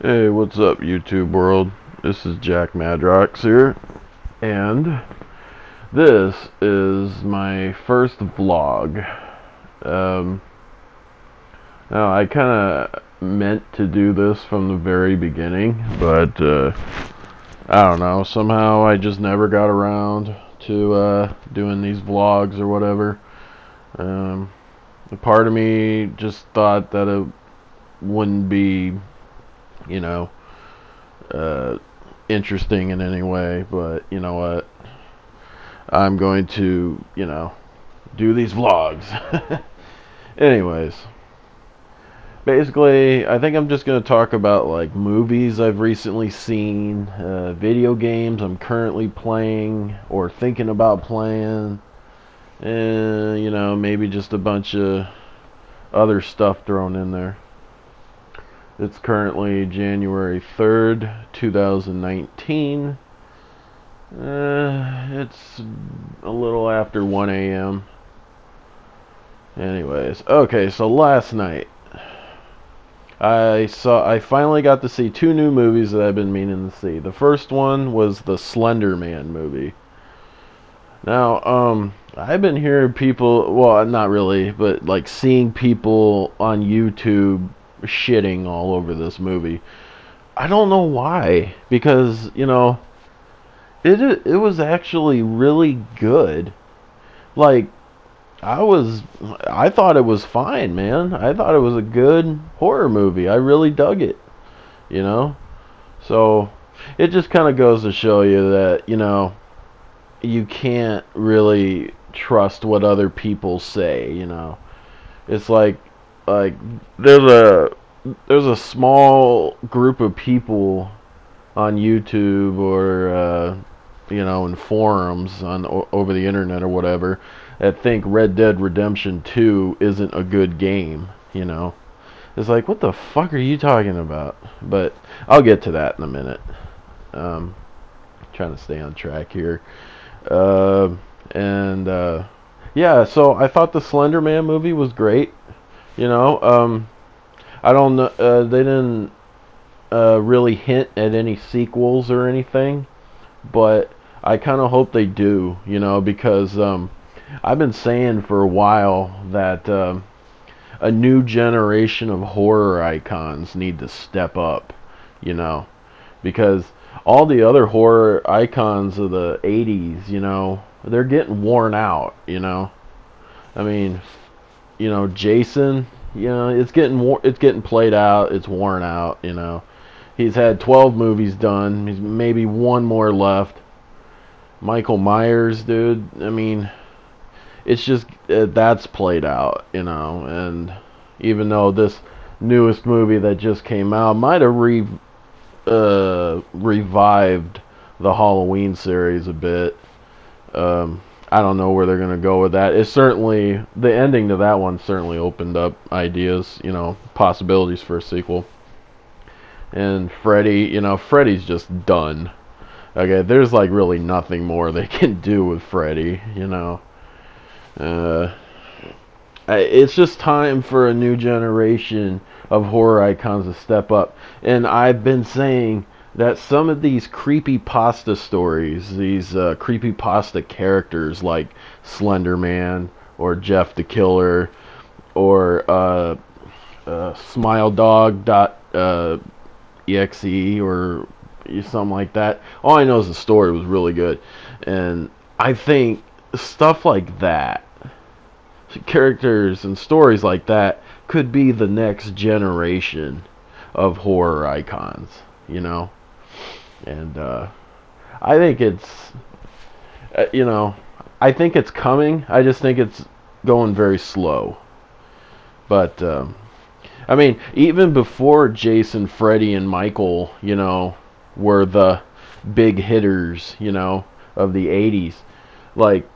Hey, what's up, YouTube world? This is Jack Madrox here, and this is my first vlog. Um, Now, I kind of meant to do this from the very beginning, but I don't know, somehow I just never got around to doing these vlogs or whatever. A part of me just thought that it wouldn't be, you know, interesting in any way, but you know what? I'm going to, do these vlogs. Anyways, basically, I think I'm just going to talk about like movies I've recently seen, video games I'm currently playing or thinking about playing, and maybe just a bunch of other stuff thrown in there. It's currently January 3rd, 2019. It's a little after 1 a.m. Anyways, okay, so last night I finally got to see two new movies that I've been meaning to see. The first one was the Slenderman movie. Now, I've been hearing people, well, not really, but like seeing people on YouTube shitting all over this movie. I don't know why, because it was actually really good. Like I thought it was fine, man. I thought it was a good horror movie. I really dug it, So it just kind of goes to show you that you can't really trust what other people say. It's like there's a small group of people on YouTube or in forums on over the internet or whatever that think Red Dead Redemption 2 isn't a good game. It's like, what the fuck are you talking about? But I'll get to that in a minute. Trying to stay on track here. Yeah, so I thought the Slender Man movie was great. I don't know. They didn't really hint at any sequels or anything, but I kind of hope they do. Because I've been saying for a while that a new generation of horror icons need to step up. Because all the other horror icons of the 80s, they're getting worn out. I mean, Jason. It's getting played out. It's worn out. He's had 12 movies done. He's maybe one more left. Michael Myers, dude. I mean, it's just that's played out. And even though this newest movie that just came out might have revived the Halloween series a bit. I don't know where they're going to go with that. It's certainly, the ending to that one certainly opened up ideas, possibilities for a sequel. And Freddy, Freddy's just done. Okay, there's like really nothing more they can do with Freddy, It's just time for a new generation of horror icons to step up. And I've been saying that some of these creepypasta stories, these creepypasta characters like Slenderman or Jeff the Killer or SmileDog.exe or something like that. All I know is the story was really good. And I think stuff like that, characters and stories like that, could be the next generation of horror icons, And I think it's, I think it's coming. I just think it's going very slow. But, I mean, even before Jason, Freddy, and Michael, were the big hitters, of the 80s, like,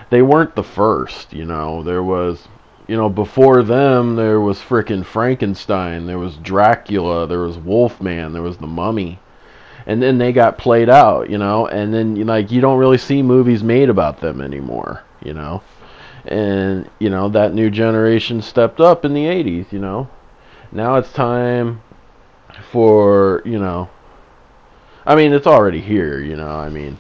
they weren't the first, There was, before them, there was frickin' Frankenstein, there was Dracula, there was Wolfman, there was the Mummy. And then they got played out, and then, you don't really see movies made about them anymore, And, that new generation stepped up in the 80s, Now it's time for, I mean, it's already here, I mean,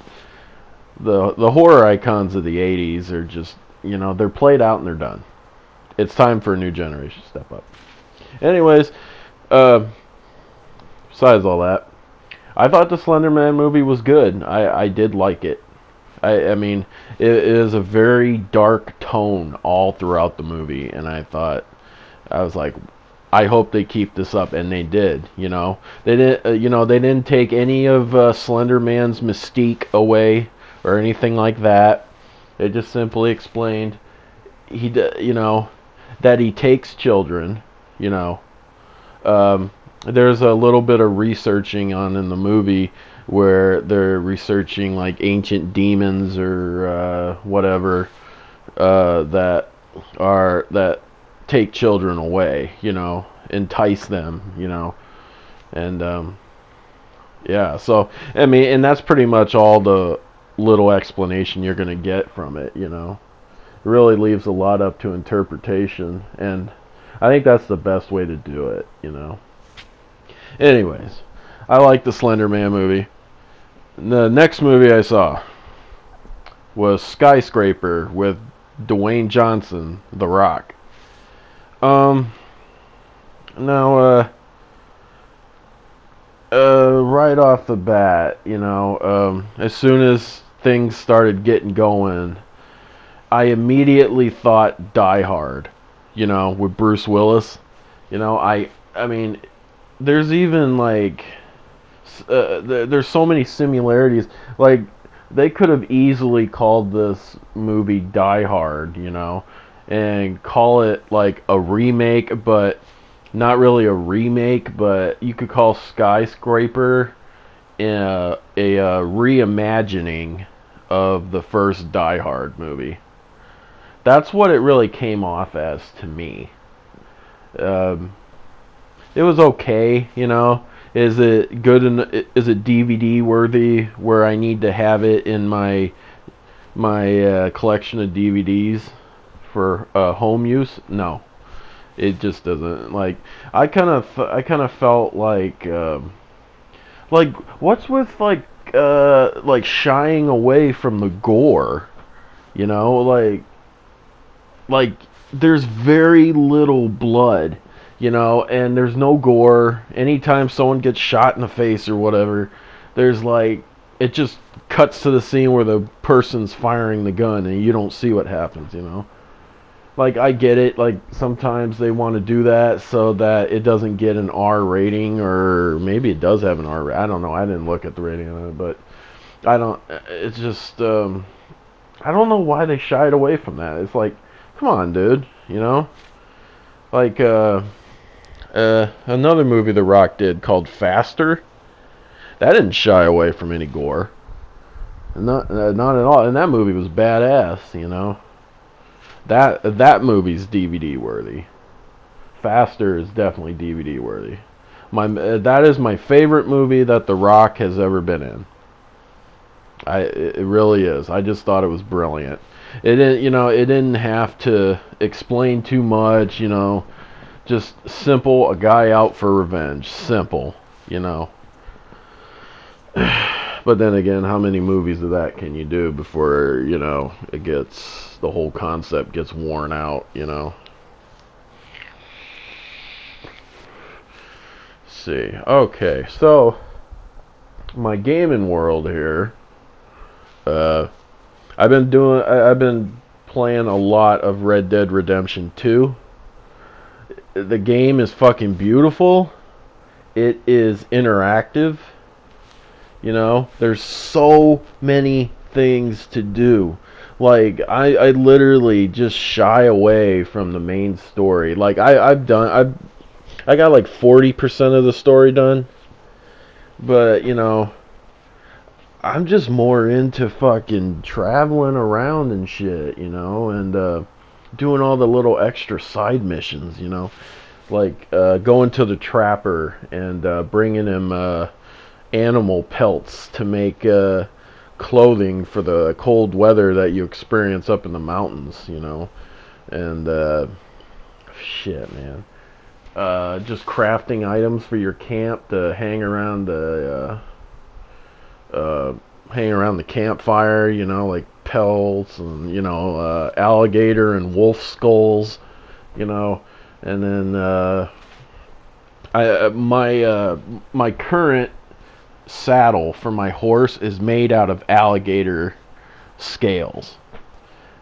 the horror icons of the 80s are just, they're played out and they're done. It's time for a new generation to step up. Anyways, besides all that, I thought the Slenderman movie was good. I did like it. I mean, it is a very dark tone all throughout the movie, and I was like, I hope they keep this up, and they did. They didn't, they didn't take any of Slender Man's mystique away or anything like that. They just simply explained that he takes children. There's a little bit of researching on in the movie where they're researching like ancient demons or whatever that take children away, entice them, and yeah. So I mean, and that's pretty much all the little explanation you're gonna get from it. It really leaves a lot up to interpretation, and I think that's the best way to do it. Anyways, I like the Slender Man movie. The next movie I saw was Skyscraper with Dwayne Johnson, The Rock. Now, right off the bat, as soon as things started getting going, I immediately thought Die Hard, with Bruce Willis. I mean, there's even like there's so many similarities. Like, they could have easily called this movie Die Hard, and call it like a remake, but not really a remake, but you could call Skyscraper a reimagining of the first Die Hard movie. That's what it really came off as to me. It was okay, Is it good? Is it DVD worthy? Where I need to have it in my collection of DVDs for home use? No, it just doesn't. Like, I kind of felt like what's with like shying away from the gore, like there's very little blood. And there's no gore. Anytime someone gets shot in the face or whatever, there's like, it just cuts to the scene where the person's firing the gun and you don't see what happens, Like, I get it, like, sometimes they want to do that so that it doesn't get an R rating, or maybe it does have an R rating. I don't know, I didn't look at the rating on it, but it's just, I don't know why they shied away from that. It's like, come on, dude, Like, another movie The Rock did called Faster, that didn't shy away from any gore. Not at all. And that movie was badass, That movie's DVD worthy. Faster is definitely DVD worthy. That is my favorite movie that The Rock has ever been in. It really is. I just thought it was brilliant. It didn't have to explain too much, Just simple, a guy out for revenge. Simple, But then again, how many movies of that can you do before, the whole concept gets worn out, Let's see. Okay, so my gaming world here. I've been playing a lot of Red Dead Redemption 2. The game is fucking beautiful. It is interactive. There's so many things to do. Like, I literally just shy away from the main story. Like, I got like 40% of the story done. But, I'm just more into fucking traveling around and shit, and doing all the little extra side missions, like going to the trapper and bringing him animal pelts to make clothing for the cold weather that you experience up in the mountains, and shit, man. just crafting items for your camp to hang around the campfire, you know, like pelts and, you know, alligator and wolf skulls, you know. And then my current saddle for my horse is made out of alligator scales.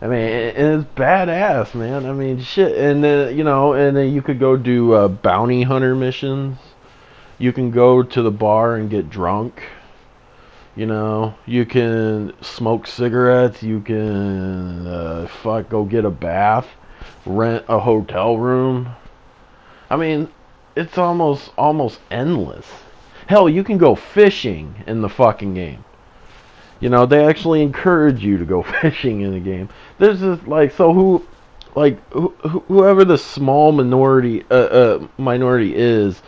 I mean, it's badass, man. I mean, shit. And then, you know, and then you could go do bounty hunter missions. You can go to the bar and get drunk. You know, you can smoke cigarettes. You can go get a bath, rent a hotel room. I mean, it's almost endless. Hell, you can go fishing in the fucking game. You know, they actually encourage you to go fishing in the game. There's this, like, so whoever the small minority is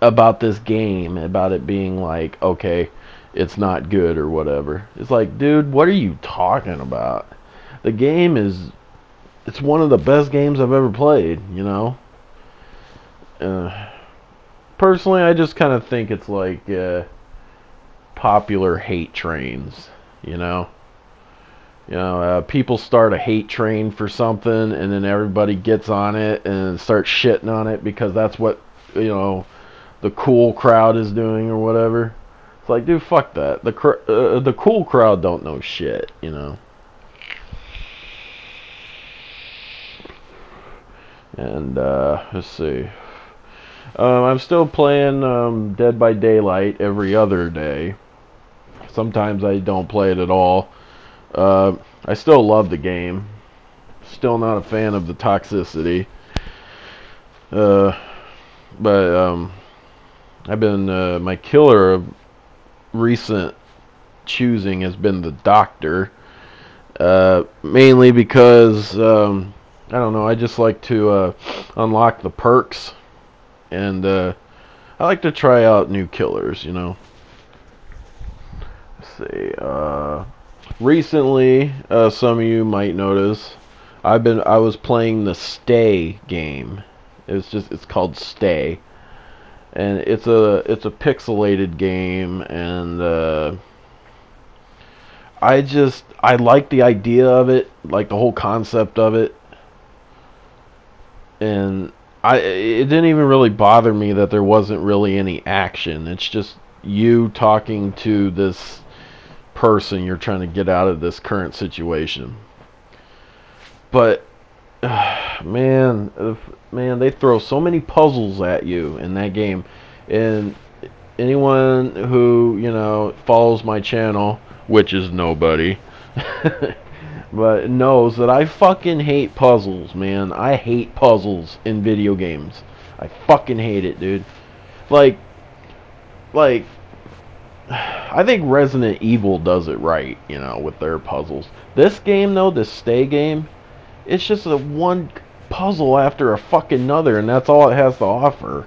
about this game, about it being like, okay, it's not good or whatever. It's like, dude, what are you talking about? The game it's one of the best games I've ever played, you know? Personally, I just kind of think it's like popular hate trains, you know? People start a hate train for something, and then everybody gets on it and starts shitting on it because that's what, you know, the cool crowd is doing or whatever. It's like, dude, fuck that. The cool crowd don't know shit, you know? And, let's see. I'm still playing Dead by Daylight every other day. Sometimes I don't play it at all. I still love the game. Still not a fan of the toxicity. But I've been my killer of recent choosing has been the Doctor. Mainly because I don't know. I just like to unlock the perks, and I like to try out new killers. You know. Let's see. Recently, some of you might notice, I was playing the Stay game. It's called Stay, and it's a pixelated game, and I like the idea of it, like the whole concept of it, and it didn't even really bother me that there wasn't really any action. It's just you talking to this person you're trying to get out of this current situation. But man, they throw so many puzzles at you in that game, and anyone who, you know, follows my channel, which is nobody, but knows that I fucking hate puzzles, man. I hate puzzles in video games. I fucking hate it, dude. Like I think Resident Evil does it right, you know, with their puzzles. This game, though, this Stay game, it's just a one puzzle after a fucking another, and that's all it has to offer.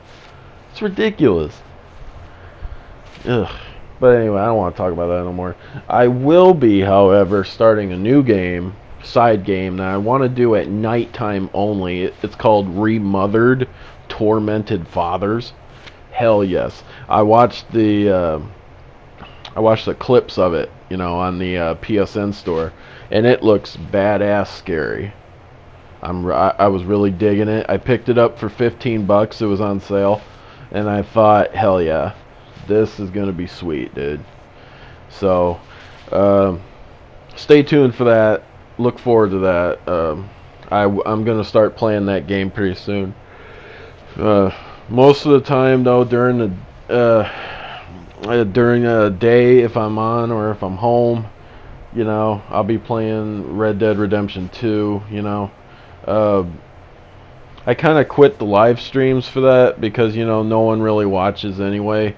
It's ridiculous. Ugh. But anyway, I don't want to talk about that no more. I will be, however, starting a new game, side game, that I want to do at nighttime only. It's called Remothered Tormented Fathers. Hell yes. I watched the clips of it, you know, on the PSN store, and it looks badass scary. I was really digging it. I picked it up for $15. It was on sale, and I thought, hell yeah, this is gonna be sweet, dude. So, stay tuned for that. Look forward to that. I'm gonna start playing that game pretty soon. Most of the time, though, during a day, if I'm on or if I'm home, you know, I'll be playing Red Dead Redemption 2, you know. I kind of quit the live streams for that because, you know, no one really watches anyway,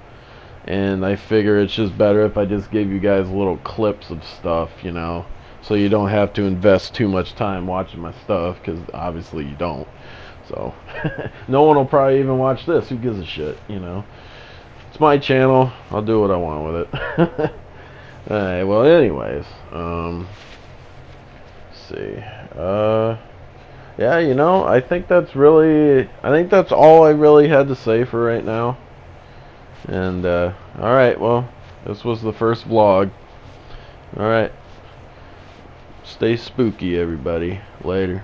and I figure it's just better if I just give you guys little clips of stuff, you know, so you don't have to invest too much time watching my stuff, because obviously you don't. So no one will probably even watch this. Who gives a shit, you know? It's my channel. I'll do what I want with it. Alright, well, anyways, let's see. yeah, you know, I think that's all I really had to say for right now. And alright, well, this was the first vlog. Alright. Stay spooky, everybody. Later.